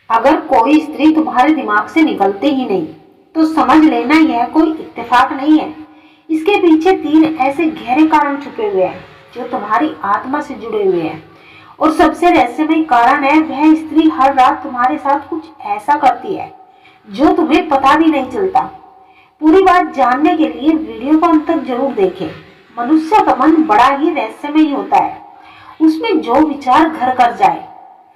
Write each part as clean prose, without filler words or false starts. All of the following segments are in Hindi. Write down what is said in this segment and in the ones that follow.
अगर कोई स्त्री तुम्हारे दिमाग से निकलते ही नहीं तो समझ लेना यह कोई इत्तेफाक नहीं है। इसके पीछे 3 ऐसे गहरे कारण छुपे हुए हैं जो तुम्हारी आत्मा से जुड़े हुए हैं। और सबसे रहस्यमय कारण है, वह स्त्री हर रात तुम्हारे साथ कुछ ऐसा करती है जो तुम्हें पता भी नहीं चलता। पूरी बात जानने के लिए वीडियो को अंत तक जरूर देखें। मनुष्य का मन बड़ा ही रहस्यमय होता है। उसमें जो विचार घर कर जाए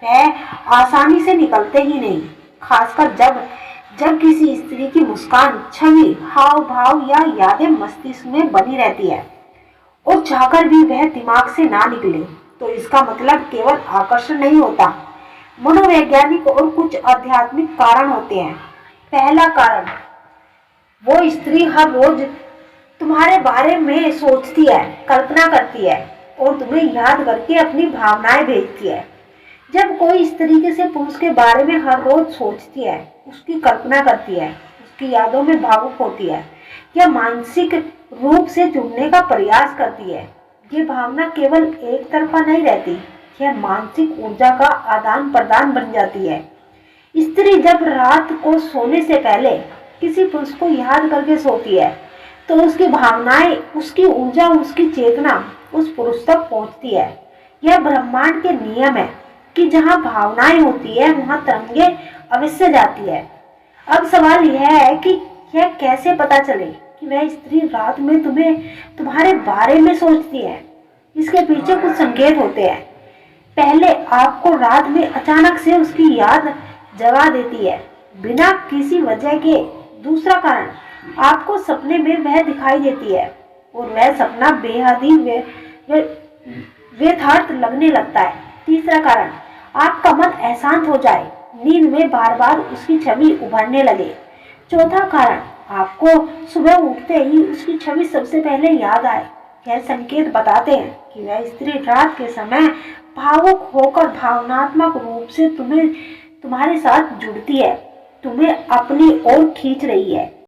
वह आसानी से निकलते ही नहीं। खासकर जब जब किसी स्त्री की मुस्कान, छवि, हाव भाव या यादें मस्तिष्क में बनी रहती है और चाहकर भी वह दिमाग से ना निकले, तो इसका मतलब केवल आकर्षण नहीं होता। मनोवैज्ञानिक और कुछ आध्यात्मिक कारण होते हैं। पहला कारण, वो स्त्री हर रोज तुम्हारे बारे में सोचती है, कल्पना करती है और तुम्हें याद करके अपनी भावनाएं भेजती है। जब कोई इस तरीके से पुरुष के बारे में हर रोज सोचती है, उसकी कल्पना करती है, उसकी यादों में भावुक होती है या मानसिक रूप से जुड़ने का प्रयास करती है, ये भावना केवल एक तरफा नहीं रहती, यह मानसिक ऊर्जा का आदान प्रदान बन जाती है। स्त्री जब रात को सोने से पहले किसी पुरुष को याद करके सोती है तो उसकी भावनाएं, उसकी ऊर्जा, उसकी चेतना उस पुरुष तक पहुंचती है। यह ब्रह्मांड के नियम है कि जहां भावनाएं होती है वहां तरंगें अवश्य जाती है। अब सवाल यह है कि यह कैसे पता चले कि वह स्त्री रात में तुम्हारे बारे में सोचती है। इसके पीछे कुछ संकेत होते हैं। पहले, आपको रात में अचानक से उसकी याद जगा देती है बिना किसी वजह के। दूसरा कारण, आपको सपने में वह दिखाई देती है और वह सपना बेहद ही व्यथार्थ लगने लगता है। तीसरा कारण, आपका मन अशांत हो जाए, नींद में बार बार उसकी छवि उभरने लगे। चौथा कारण, आपको सुबह उठते ही उसकी छवि सबसे पहले याद आए। यह संकेत बताते हैं कि वह स्त्री रात के समय भावुक होकर भावनात्मक रूप से तुम्हारे साथ जुड़ती है, तुम्हें अपनी ओर खींच रही है।